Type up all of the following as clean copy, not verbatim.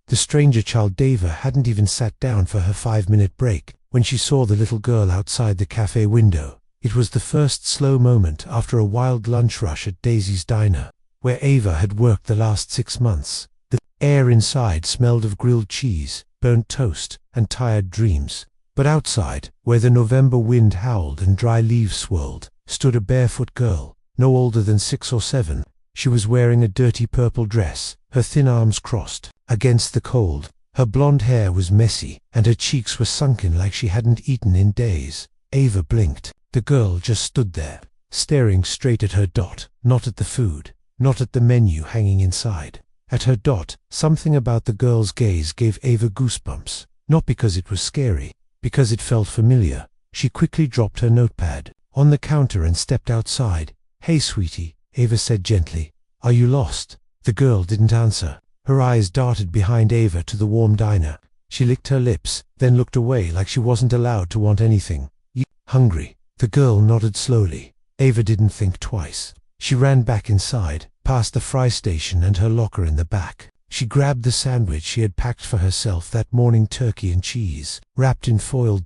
The stranger child Ava hadn't even sat down for her 5-minute break when she saw the little girl outside the cafe window. It was the first slow moment after a wild lunch rush at Daisy's Diner, where Ava had worked the last 6 months. The air inside smelled of grilled cheese, burnt toast, and tired dreams. But outside, where the November wind howled and dry leaves swirled, stood a barefoot girl, no older than 6 or 7. She was wearing a dirty purple dress, her thin arms crossed against the cold. Her blonde hair was messy, and her cheeks were sunken like she hadn't eaten in days. Ava blinked. The girl just stood there, staring straight at her dot, not at the food, not at the menu hanging inside. At her dot, something about the girl's gaze gave Ava goosebumps, not because it was scary, because it felt familiar. She quickly dropped her notepad on the counter and stepped outside. "Hey, sweetie," Ava said gently. "Are you lost?" The girl didn't answer. Her eyes darted behind Ava to the warm diner. She licked her lips, then looked away like she wasn't allowed to want anything. "You hungry?" The girl nodded slowly. Ava didn't think twice. She ran back inside, past the fry station and her locker in the back. She grabbed the sandwich she had packed for herself that morning, turkey and cheese, wrapped in foil.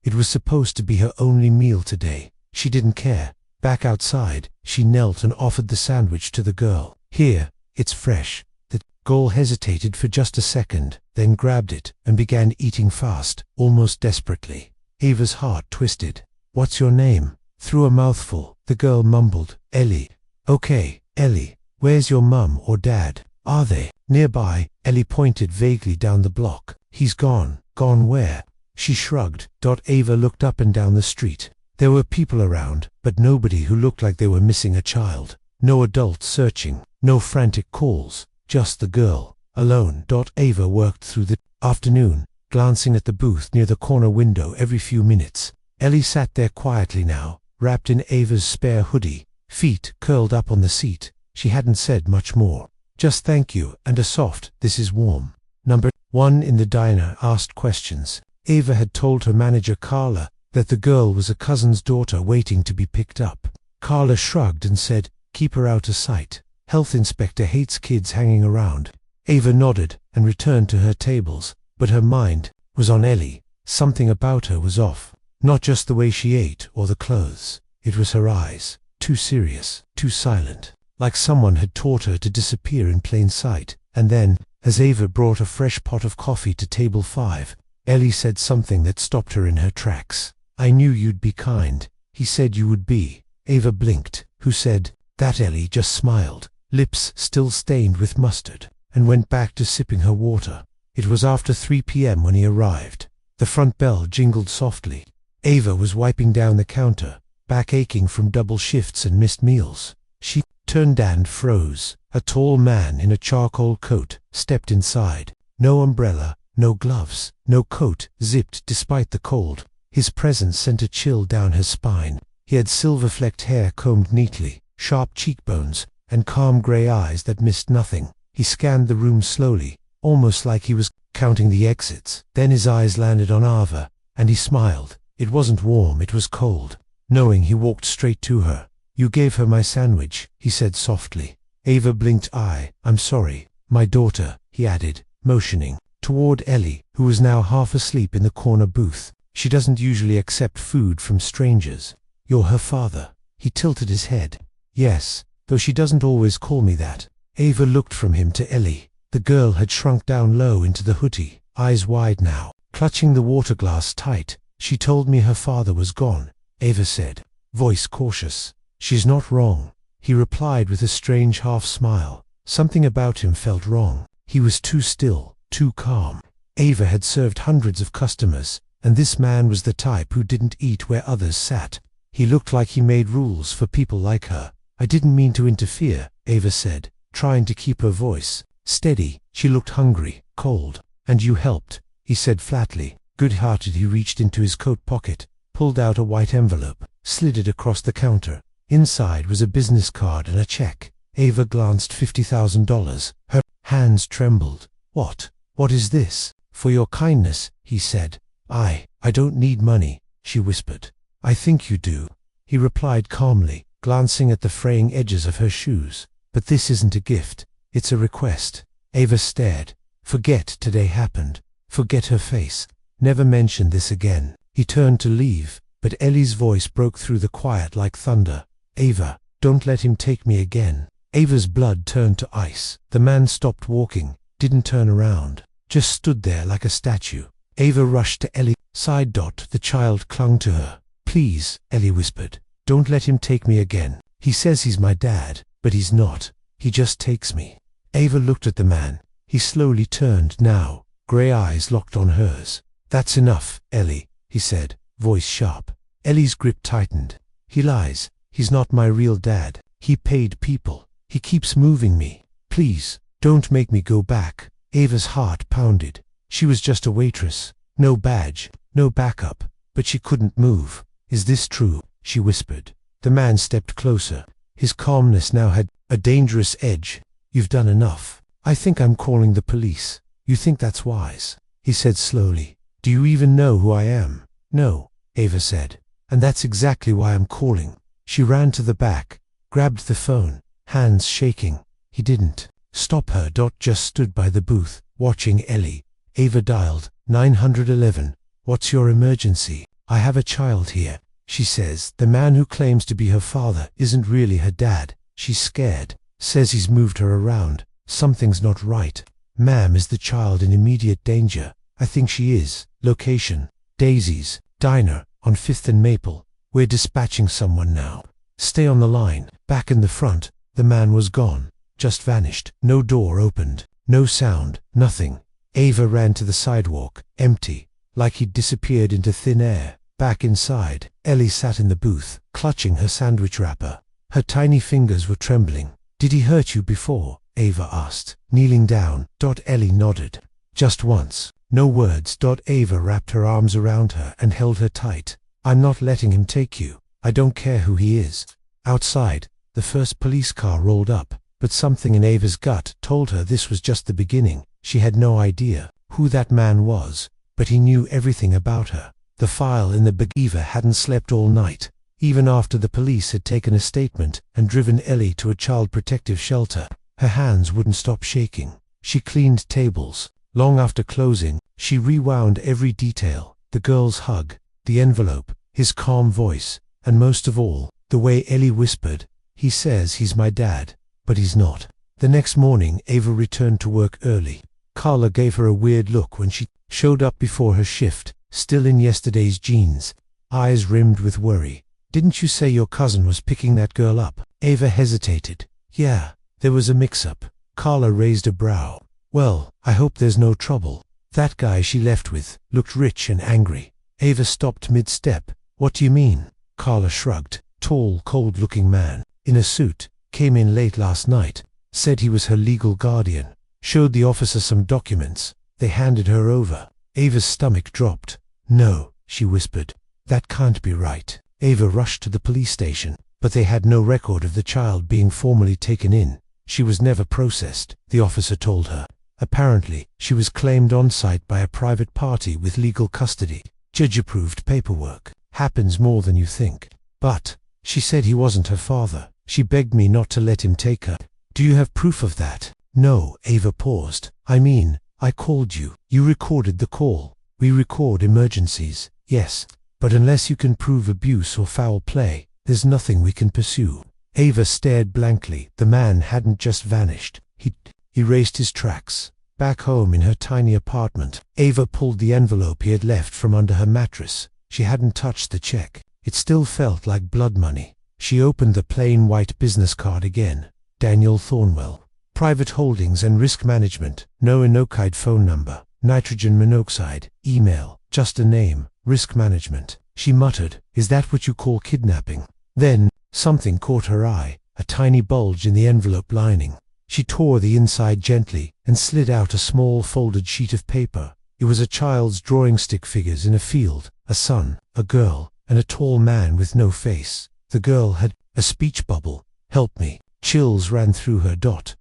It was supposed to be her only meal today. She didn't care. Back outside, she knelt and offered the sandwich to the girl. "Here, it's fresh." The girl hesitated for just a second, then grabbed it and began eating fast, almost desperately. Ava's heart twisted. "What's your name?" Through a mouthful, the girl mumbled, "Ellie." "Okay, Ellie. Where's your mum or dad? Are they nearby?" Ellie pointed vaguely down the block. "He's gone." "Gone where?" She shrugged. Ava looked up and down the street. There were people around, but nobody who looked like they were missing a child. No adults searching, no frantic calls, just the girl, alone. Ava worked through the afternoon, glancing at the booth near the corner window every few minutes. Ellie sat there quietly now, wrapped in Ava's spare hoodie, feet curled up on the seat. She hadn't said much more. Just thank you and a soft, "This is warm." Number 1 in the diner asked questions. Ava had told her manager Carla that the girl was a cousin's daughter waiting to be picked up. Carla shrugged and said, "Keep her out of sight. Health inspector hates kids hanging around." Ava nodded and returned to her tables, but her mind was on Ellie. Something about her was off. Not just the way she ate or the clothes. It was her eyes. Too serious, too silent. Like someone had taught her to disappear in plain sight. And then, as Ava brought a fresh pot of coffee to table 5, Ellie said something that stopped her in her tracks. "I knew you'd be kind. He said you would be." Ava blinked. "Who said that?" Ellie just smiled, lips still stained with mustard, and went back to sipping her water. It was after 3 p.m. when he arrived. The front bell jingled softly. Ava was wiping down the counter, back aching from double shifts and missed meals. She turned and froze. A tall man in a charcoal coat stepped inside. No umbrella, no gloves, no coat zipped despite the cold. His presence sent a chill down her spine. He had silver-flecked hair combed neatly, sharp cheekbones, and calm gray eyes that missed nothing. He scanned the room slowly, almost like he was counting the exits. Then his eyes landed on Ava, and he smiled. It wasn't warm, it was cold. Knowing, he walked straight to her. "You gave her my sandwich," he said softly. Ava blinked. I'm sorry. My daughter," he added, motioning toward Ellie, who was now half asleep in the corner booth. "She doesn't usually accept food from strangers." "You're her father." He tilted his head. "Yes, though she doesn't always call me that." Ava looked from him to Ellie. The girl had shrunk down low into the hoodie, eyes wide now, clutching the water glass tight. "She told me her father was gone," Ava said, voice cautious. "She's not wrong," he replied with a strange half-smile. Something about him felt wrong. He was too still, too calm. Ava had served hundreds of customers, and this man was the type who didn't eat where others sat. He looked like he made rules for people like her. "I didn't mean to interfere," Ava said, trying to keep her voice steady. She looked hungry, cold. "And you helped," he said flatly. Good-hearted, he reached into his coat pocket, pulled out a white envelope, slid it across the counter. Inside was a business card and a check. Ava glanced. $50,000. Her hands trembled. What is this?" "For your kindness," he said. I don't need money," she whispered. "I think you do," he replied calmly, glancing at the fraying edges of her shoes. "But this isn't a gift, it's a request." Ava stared. Forget today happened. Forget her face. Never mention this again. He turned to leave, but Ellie's voice broke through the quiet like thunder. Ava, don't let him take me again. Ava's blood turned to ice. The man stopped walking, didn't turn around, just stood there like a statue. Ava rushed to Ellie. Side. The child clung to her. Please, Ellie whispered. Don't let him take me again. He says he's my dad, but he's not. He just takes me. Ava looked at the man. He slowly turned now, grey eyes locked on hers. That's enough, Ellie, he said, voice sharp. Ellie's grip tightened. He lies. He's not my real dad. He paid people. He keeps moving me. Please, don't make me go back. Ava's heart pounded. She was just a waitress. No badge, no backup, but she couldn't move. Is this true? She whispered. The man stepped closer. His calmness now had a dangerous edge. You've done enough. I think I'm calling the police. You think that's wise? He said slowly. Do you even know who I am? No, Ava said. And that's exactly why I'm calling. She ran to the back, grabbed the phone, hands shaking. He didn't stop her. Just stood by the booth, watching Ellie. Ava dialed 911. What's your emergency? I have a child here. She says the man who claims to be her father isn't really her dad. She's scared. Says he's moved her around. Something's not right. Ma'am, is the child in immediate danger? I think she is. Location: Daisy's Diner on 5th and Maple. We're dispatching someone now. Stay on the line. Back in the front, the man was gone. Just vanished. No door opened. No sound. Nothing. Ava ran to the sidewalk. Empty. Like he'd disappeared into thin air. Back inside, Ellie sat in the booth, clutching her sandwich wrapper. Her tiny fingers were trembling. Did he hurt you before? Ava asked, kneeling down. Ellie nodded. Just once. No words. Ava wrapped her arms around her and held her tight. I'm not letting him take you. I don't care who he is. Outside, the first police car rolled up, but something in Ava's gut told her this was just the beginning. She had no idea who that man was, but he knew everything about her. The file in the bag. Ava hadn't slept all night, even after the police had taken a statement and driven Ellie to a child protective shelter. Her hands wouldn't stop shaking. She cleaned tables. Long after closing, she rewound every detail. The girl's hug, the envelope, his calm voice, and most of all, the way Ellie whispered, he says he's my dad, but he's not. The next morning, Ava returned to work early. Carla gave her a weird look when she showed up before her shift, still in yesterday's jeans, eyes rimmed with worry. Didn't you say your cousin was picking that girl up? Ava hesitated. Yeah, there was a mix-up. Carla raised a brow. Well, I hope there's no trouble. That guy she left with looked rich and angry. Ava stopped mid-step. What do you mean? Carla shrugged. Tall, cold-looking man, in a suit, came in late last night, said he was her legal guardian, showed the officer some documents. They handed her over. Ava's stomach dropped. No, she whispered. That can't be right. Ava rushed to the police station, but they had no record of the child being formally taken in. She was never processed, the officer told her. Apparently, she was claimed on-site by a private party with legal custody. Judge-approved paperwork. Happens more than you think. But, she said he wasn't her father. She begged me not to let him take her. Do you have proof of that? No, Ava paused. I mean, I called you. You recorded the call. We record emergencies. Yes, but unless you can prove abuse or foul play, there's nothing we can pursue. Ava stared blankly. The man hadn't just vanished. He erased his tracks. Back home in her tiny apartment, Ava pulled the envelope he had left from under her mattress. She hadn't touched the check. It still felt like blood money. She opened the plain white business card again. Daniel Thornwell. Private Holdings and Risk Management. No unnoticed phone number. Nitrogen monoxide. Email. Just a name. Risk Management. She muttered, "Is that what you call kidnapping?" Then, something caught her eye. A tiny bulge in the envelope lining. She tore the inside gently and slid out a small folded sheet of paper. It was a child's drawing stick figures in a field. A son, a girl, and a tall man with no face. The girl had a speech bubble. "Help me." Chills ran through her.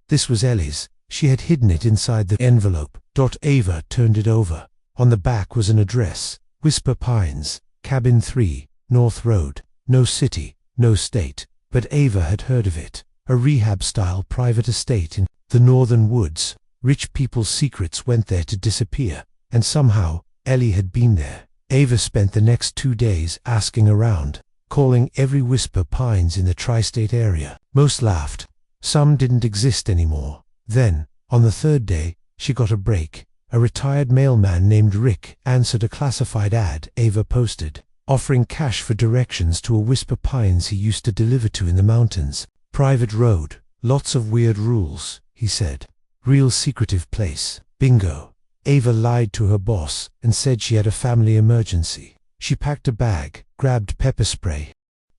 This was Ellie's. She had hidden it inside the envelope. Ava turned it over. On the back was an address. Whisper Pines, Cabin 3, North Road. No city, no state, but Ava had heard of it. A rehab-style private estate in the northern woods. Rich people's secrets went there to disappear, and somehow, Ellie had been there. Ava spent the next 2 days asking around, calling every Whisper Pines in the tri-state area. Most laughed. Some didn't exist anymore. Then, on the 3rd day, she got a break. A retired mailman named Rick answered a classified ad Ava posted, offering cash for directions to a Whisper Pines he used to deliver to in the mountains. Private road, lots of weird rules, he said. Real secretive place. Bingo. Ava lied to her boss and said she had a family emergency. She packed a bag, grabbed pepper spray,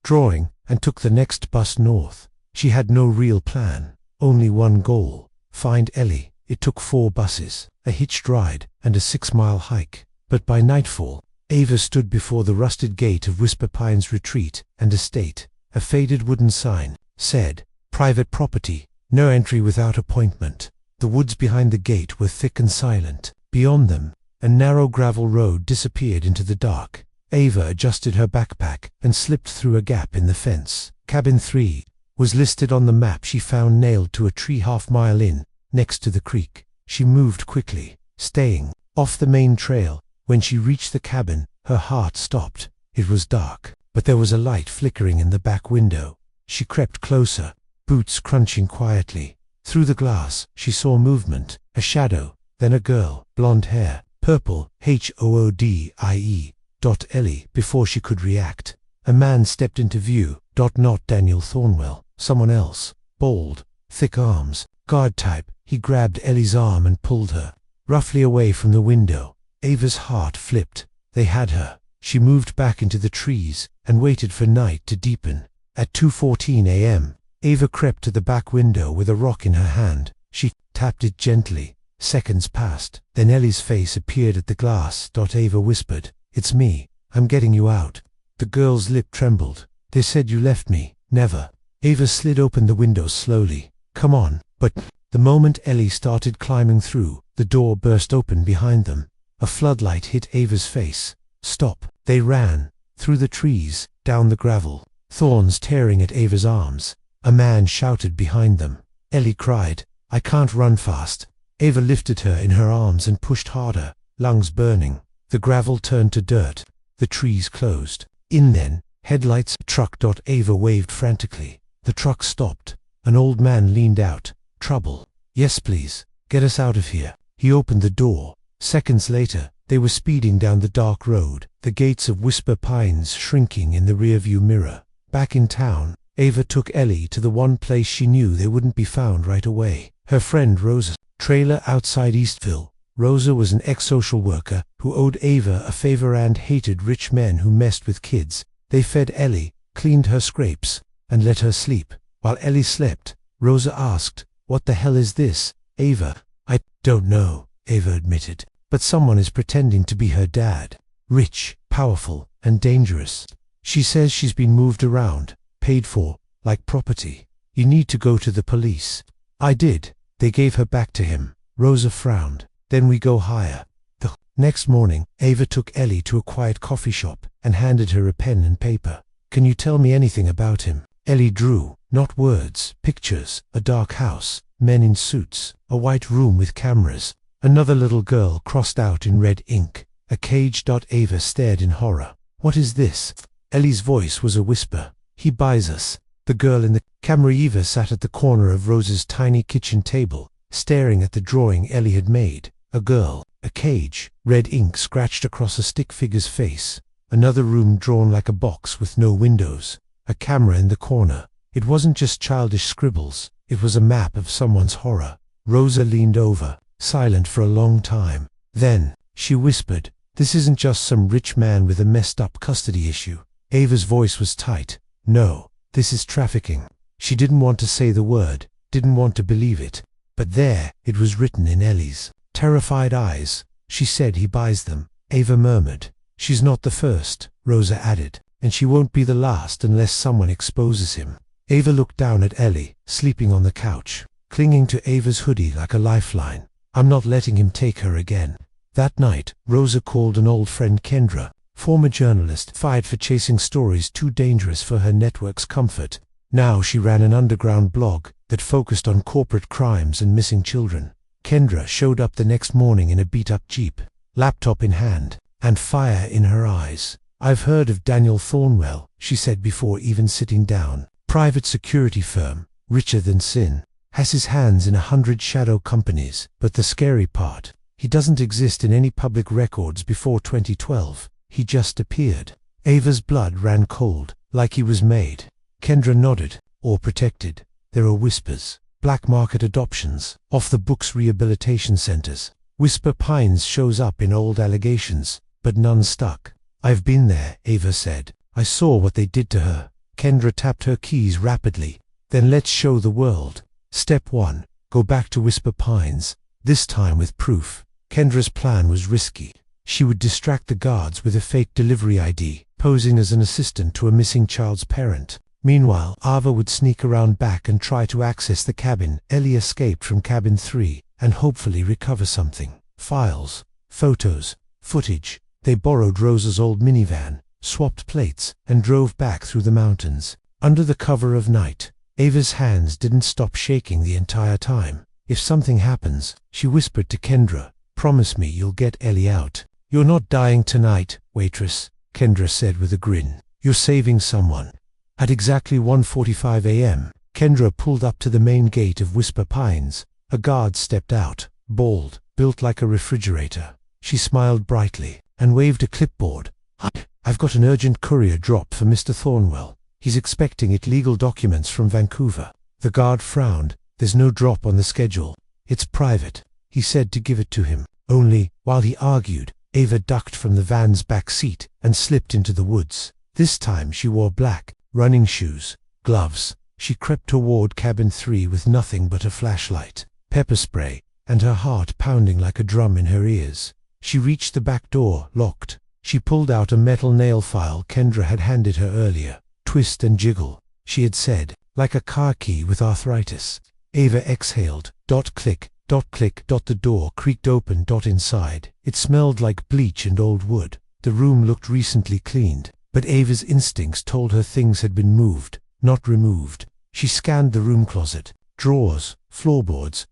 drawing, and took the next bus north. She had no real plan, only one goal: find Ellie. It took 4 buses, a hitched ride, and a 6-mile hike. But by nightfall, Ava stood before the rusted gate of Whisper Pines Retreat and Estate. A faded wooden sign said, "Private property, no entry without appointment." The woods behind the gate were thick and silent. Beyond them, a narrow gravel road disappeared into the dark. Ava adjusted her backpack and slipped through a gap in the fence. Cabin 3 was listed on the map she found nailed to a tree half-mile in, next to the creek. She moved quickly, staying off the main trail. When she reached the cabin, her heart stopped. It was dark, but there was a light flickering in the back window. She crept closer, boots crunching quietly. Through the glass, she saw movement, a shadow, then a girl, blonde hair, purple, HOODIE. Ellie. Before she could react, a man stepped into view. Not Daniel Thornwell, someone else, bald, thick arms, guard type. He grabbed Ellie's arm and pulled her roughly away from the window. Ava's heart flipped. They had her. She moved back into the trees and waited for night to deepen. At 2:14 a.m., Ava crept to the back window with a rock in her hand. She tapped it gently. Seconds passed. Then Ellie's face appeared at the glass. Ava whispered, "It's me. I'm getting you out." The girl's lip trembled. "They said you left me." "Never." Ava slid open the window slowly. "Come on." But the moment Ellie started climbing through, the door burst open behind them. A floodlight hit Ava's face. "Stop." They ran, through the trees, down the gravel, thorns tearing at Ava's arms. A man shouted behind them. Ellie cried, "I can't run fast." Ava lifted her in her arms and pushed harder, lungs burning. The gravel turned to dirt. The trees closed. In then, headlights. Truck. Ava waved frantically. The truck stopped. An old man leaned out. "Trouble?" "Yes, please. Get us out of here." He opened the door. Seconds later, they were speeding down the dark road, the gates of Whisper Pines shrinking in the rearview mirror. Back in town, Ava took Ellie to the one place she knew they wouldn't be found right away. Her friend Rosa's trailer outside Eastville. Rosa was an ex-social worker who owed Ava a favor and hated rich men who messed with kids. They fed Ellie, cleaned her scrapes, and let her sleep. While Ellie slept, Rosa asked, "What the hell is this, Ava?" "I don't know," Ava admitted, "but someone is pretending to be her dad. Rich, powerful, and dangerous. She says she's been moved around, paid for, like property. You need to go to the police." "I did. They gave her back to him." Rosa frowned. "Then we go higher." The next morning, Ava took Ellie to a quiet coffee shop and handed her a pen and paper. "Can you tell me anything about him?" Ellie drew, not words, pictures, a dark house, men in suits, a white room with cameras. Another little girl crossed out in red ink. A cage. Ava stared in horror. "What is this?" Ellie's voice was a whisper. "He buys us." The girl in the camera. Eva sat at the corner of Rosa's tiny kitchen table, staring at the drawing Ellie had made. A girl, a cage, red ink scratched across a stick figure's face. Another room drawn like a box with no windows. A camera in the corner. It wasn't just childish scribbles, it was a map of someone's horror. Rosa leaned over, silent for a long time. Then, she whispered, "This isn't just some rich man with a messed up custody issue." Ava's voice was tight. "No, this is trafficking." She didn't want to say the word, didn't want to believe it. But there, it was written in Ellie's terrified eyes. "She said he buys them." Ava murmured. "She's not the first," Rosa added, "and she won't be the last unless someone exposes him." Ava looked down at Ellie, sleeping on the couch, clinging to Ava's hoodie like a lifeline. "I'm not letting him take her again." That night, Rosa called an old friend, Kendra, former journalist, fired for chasing stories too dangerous for her network's comfort. Now she ran an underground blog that focused on corporate crimes and missing children. Kendra showed up the next morning in a beat-up Jeep, laptop in hand, and fire in her eyes. "I've heard of Daniel Thornwell," she said before even sitting down. "Private security firm, richer than sin. Has his hands in 100 shadow companies. But the scary part, he doesn't exist in any public records before 2012. He just appeared." Ava's blood ran cold, like he was made. Kendra nodded. "Or protected. There are whispers. Black market adoptions, off-the-books rehabilitation centers. Whisper Pines shows up in old allegations, but none stuck." "I've been there," Ava said. "I saw what they did to her." Kendra tapped her keys rapidly. "Then let's show the world. Step 1. Go back to Whisper Pines, this time with proof." Kendra's plan was risky. She would distract the guards with a fake delivery ID, posing as an assistant to a missing child's parent. Meanwhile, Ava would sneak around back and try to access the cabin Ellie escaped from cabin 3, and hopefully recover something. Files, photos, footage. They borrowed Rosa's old minivan, swapped plates, and drove back through the mountains. Under the cover of night, Ava's hands didn't stop shaking the entire time. "If something happens," she whispered to Kendra, "promise me you'll get Ellie out." "You're not dying tonight, Waitress," Kendra said with a grin. "You're saving someone." At exactly 1:45 a.m., Kendra pulled up to the main gate of Whisper Pines. A guard stepped out, bald, built like a refrigerator. She smiled brightly and waved a clipboard. "Hi, I've got an urgent courier drop for Mr. Thornwell. He's expecting it. Legal documents from Vancouver." The guard frowned. "There's no drop on the schedule. It's private." He said to give it to him. Only, while he argued, Ava ducked from the van's back seat and slipped into the woods. This time she wore black, running shoes, gloves. She crept toward cabin 3 with nothing but a flashlight, pepper spray, and her heart pounding like a drum in her ears. She reached the back door, locked. She pulled out a metal nail file Kendra had handed her earlier. "Twist and jiggle," she had said, "like a car key with arthritis." Ava exhaled. Click. Click. The door creaked open. Inside, it smelled like bleach and old wood. The room looked recently cleaned, but Ava's instincts told her things had been moved, not removed. She scanned the room closet, drawers, floorboards.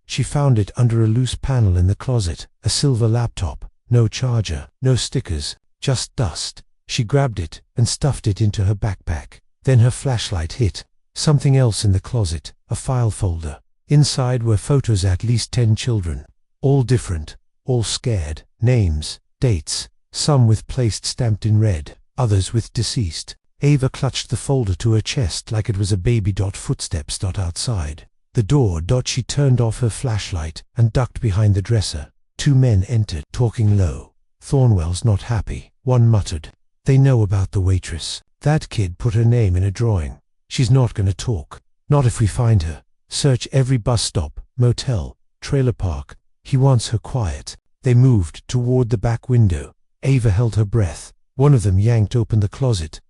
She found it under a loose panel in the closet, a silver laptop. No charger, no stickers, just dust. She grabbed it and stuffed it into her backpack. Then her flashlight hit something else in the closet, a file folder. Inside were photos of at least 10 children. All different, all scared. Names, dates, some with placed stamped in red, others with deceased. Ava clutched the folder to her chest like it was a baby. Footsteps outside the door. She turned off her flashlight and ducked behind the dresser. 2 men entered, talking low. "Thornwell's not happy," one muttered. "They know about the waitress. That kid put her name in a drawing. She's not gonna talk. Not if we find her. Search every bus stop, motel, trailer park. He wants her quiet." They moved toward the back window. Ava held her breath. One of them yanked open the closet.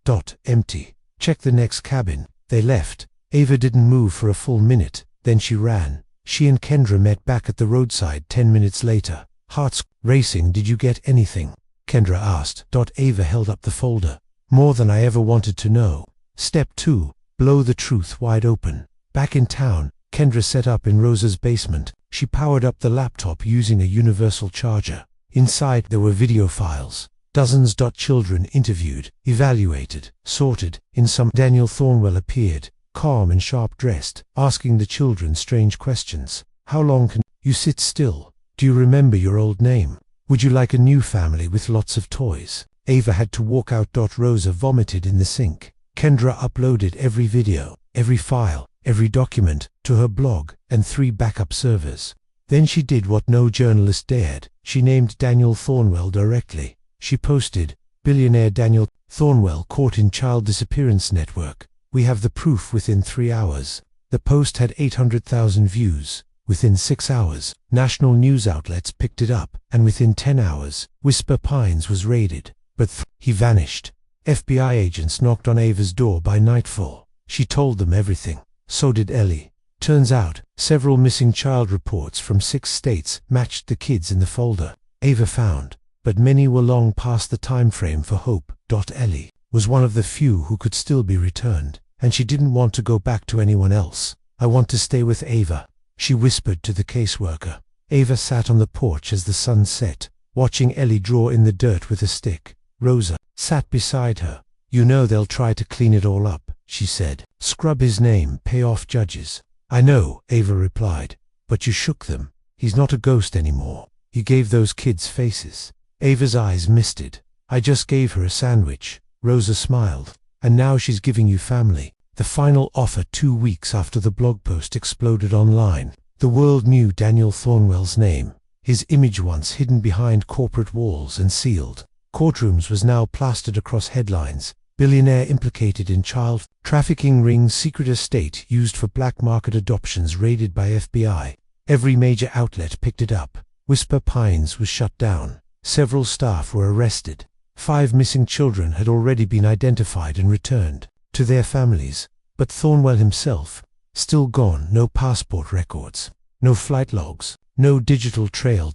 Empty. "Check the next cabin." They left. Ava didn't move for a full minute. Then she ran. She and Kendra met back at the roadside 10 minutes later. Hearts racing. "Did you get anything?" Kendra asked. Ava held up the folder. "More than I ever wanted to know. Step 2. Blow the truth wide open." Back in town, Kendra set up in Rosa's basement. She powered up the laptop using a universal charger. Inside there were video files. Dozens. Children interviewed, evaluated, sorted. In some, Daniel Thornwell appeared, calm and sharp-dressed, asking the children strange questions. "How long can you sit still? Do you remember your old name? Would you like a new family with lots of toys?" Ava had to walk out. Rosa vomited in the sink. Kendra uploaded every video, every file, every document to her blog and 3 backup servers. Then she did what no journalist dared. She named Daniel Thornwell directly. She posted, "Billionaire Daniel Thornwell caught in child disappearance network. We have the proof within 3 hours." The post had 800,000 views. Within 6 hours, national news outlets picked it up, and within 10 hours, Whisper Pines was raided. But he vanished. FBI agents knocked on Ava's door by nightfall. She told them everything. So did Ellie. Turns out, several missing child reports from 6 states matched the kids in the folder Ava found, but many were long past the time frame for hope. Ellie was one of the few who could still be returned, and she didn't want to go back to anyone else. "I want to stay with Ava," she whispered to the caseworker. Ava sat on the porch as the sun set, watching Ellie draw in the dirt with a stick. Rosa sat beside her. "You know they'll try to clean it all up," she said. "Scrub his name, pay off judges." "I know," Ava replied, "but you shook them. He's not a ghost anymore. You gave those kids faces." Ava's eyes misted. "I just gave her a sandwich." Rosa smiled. "And now she's giving you family." The final offer 2 weeks after the blog post exploded online. The world knew Daniel Thornwell's name. His image, once hidden behind corporate walls and sealed courtrooms, was now plastered across headlines. Billionaire implicated in child trafficking ring, secret estate used for black market adoptions raided by FBI. Every major outlet picked it up. Whisper Pines was shut down. Several staff were arrested. 5 missing children had already been identified and returned to their families. But Thornwell himself, still gone. No passport records, no flight logs, no digital trail.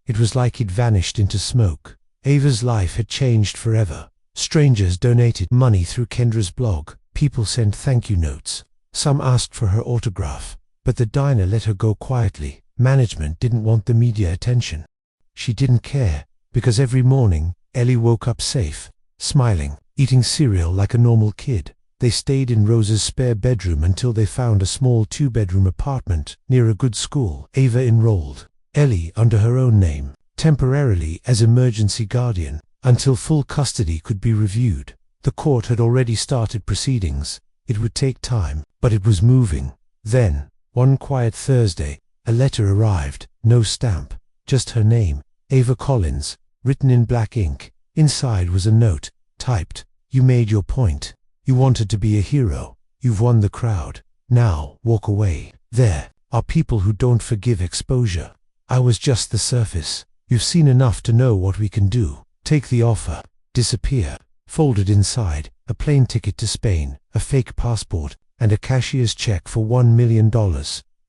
It was like he'd vanished into smoke. Ava's life had changed forever. Strangers donated money through Kendra's blog. People sent thank you notes. Some asked for her autograph. But the diner let her go quietly. Management didn't want the media attention. She didn't care, because every morning, Ellie woke up safe, smiling, eating cereal like a normal kid. They stayed in Rosa's spare bedroom until they found a small 2-bedroom apartment near a good school. Ava enrolled Ellie under her own name, temporarily as emergency guardian, until full custody could be reviewed. The court had already started proceedings. It would take time, but it was moving. Then, one quiet Thursday, a letter arrived. No stamp, just her name, Ava Collins, written in black ink. Inside was a note, typed, "You made your point. You wanted to be a hero. You've won the crowd. Now, walk away. There are people who don't forgive exposure. I was just the surface. You've seen enough to know what we can do. Take the offer. Disappear." Folded inside, a plane ticket to Spain, a fake passport, and a cashier's check for $1 million.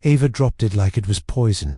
Ava dropped it like it was poison.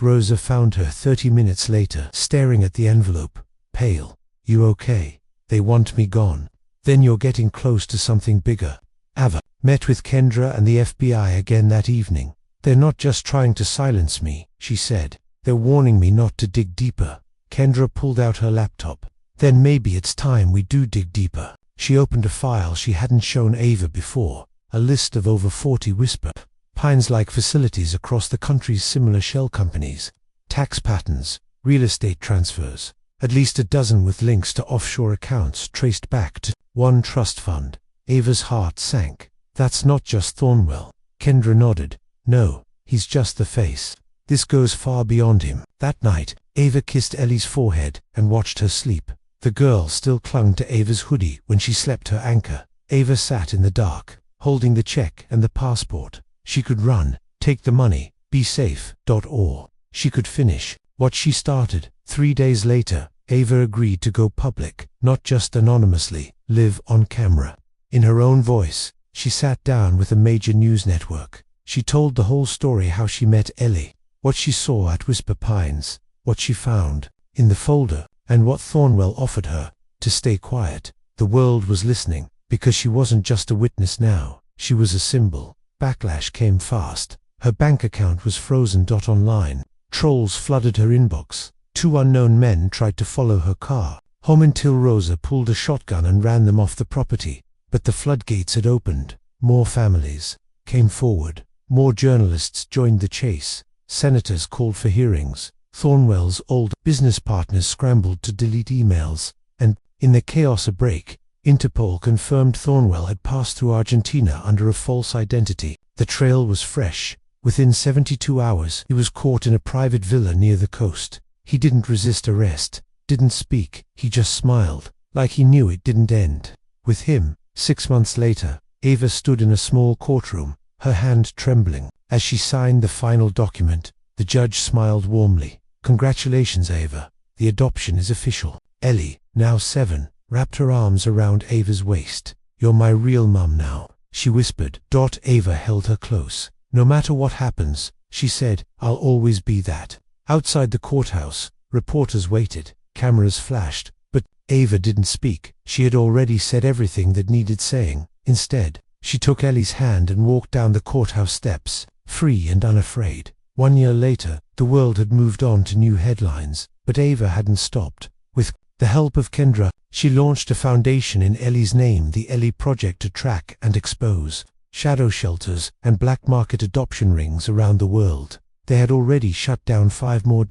Rosa found her 30 minutes later, staring at the envelope, pale. "You okay? They want me gone." "Then you're getting close to something bigger." Ava met with Kendra and the FBI again that evening. "They're not just trying to silence me," she said. "They're warning me not to dig deeper." Kendra pulled out her laptop. "Then maybe it's time we do dig deeper." She opened a file she hadn't shown Ava before, a list of over 40 Whisper Pines-like facilities across the country's similar shell companies, tax patterns, real estate transfers, at least a dozen with links to offshore accounts traced back to one trust fund. Ava's heart sank. "That's not just Thornwell." Kendra nodded. "No, he's just the face. This goes far beyond him." That night, Ava kissed Ellie's forehead and watched her sleep. The girl still clung to Ava's hoodie when she slept her anchor. Ava sat in the dark, holding the check and the passport. She could run, take the money, be safe, or she could finish what she started. 3 days later, Ava agreed to go public, not just anonymously, live on camera. In her own voice, she sat down with a major news network. She told the whole story: how she met Ellie, what she saw at Whisper Pines, what she found in the folder, and what Thornwell offered her to stay quiet. The world was listening, because she wasn't just a witness now, she was a symbol. Backlash came fast. Her bank account was frozen. Online. Trolls flooded her inbox. 2 unknown men tried to follow her car home until Rosa pulled a shotgun and ran them off the property. But the floodgates had opened. More families came forward. More journalists joined the chase. Senators called for hearings. Thornwell's old business partners scrambled to delete emails. And, in the chaos a break, Interpol confirmed Thornwell had passed through Argentina under a false identity. The trail was fresh. Within 72 hours, he was caught in a private villa near the coast. He didn't resist arrest, didn't speak, he just smiled, like he knew it didn't end with him. 6 months later, Ava stood in a small courtroom, her hand trembling. As she signed the final document, the judge smiled warmly. "Congratulations, Ava. The adoption is official." Ellie, now 7, wrapped her arms around Ava's waist. "You're my real mum now," she whispered. Ava held her close. "No matter what happens," she said, "I'll always be that." Outside the courthouse, reporters waited. Cameras flashed, but Ava didn't speak. She had already said everything that needed saying. Instead, she took Ellie's hand and walked down the courthouse steps, free and unafraid. 1 year later, the world had moved on to new headlines, but Ava hadn't stopped. With the help of Kendra, she launched a foundation in Ellie's name, the Ellie Project, to track and expose shadow shelters and black market adoption rings around the world. They had already shut down 5 more.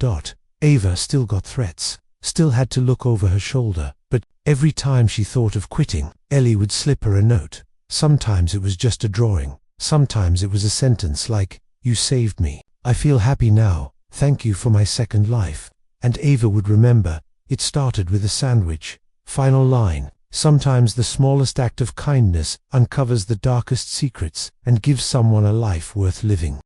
Ava still got threats, still had to look over her shoulder, but every time she thought of quitting, Ellie would slip her a note. Sometimes it was just a drawing, sometimes it was a sentence like, "You saved me. I feel happy now. Thank you for my second life." And Ava would remember, it started with a sandwich. Final line: sometimes the smallest act of kindness uncovers the darkest secrets and gives someone a life worth living.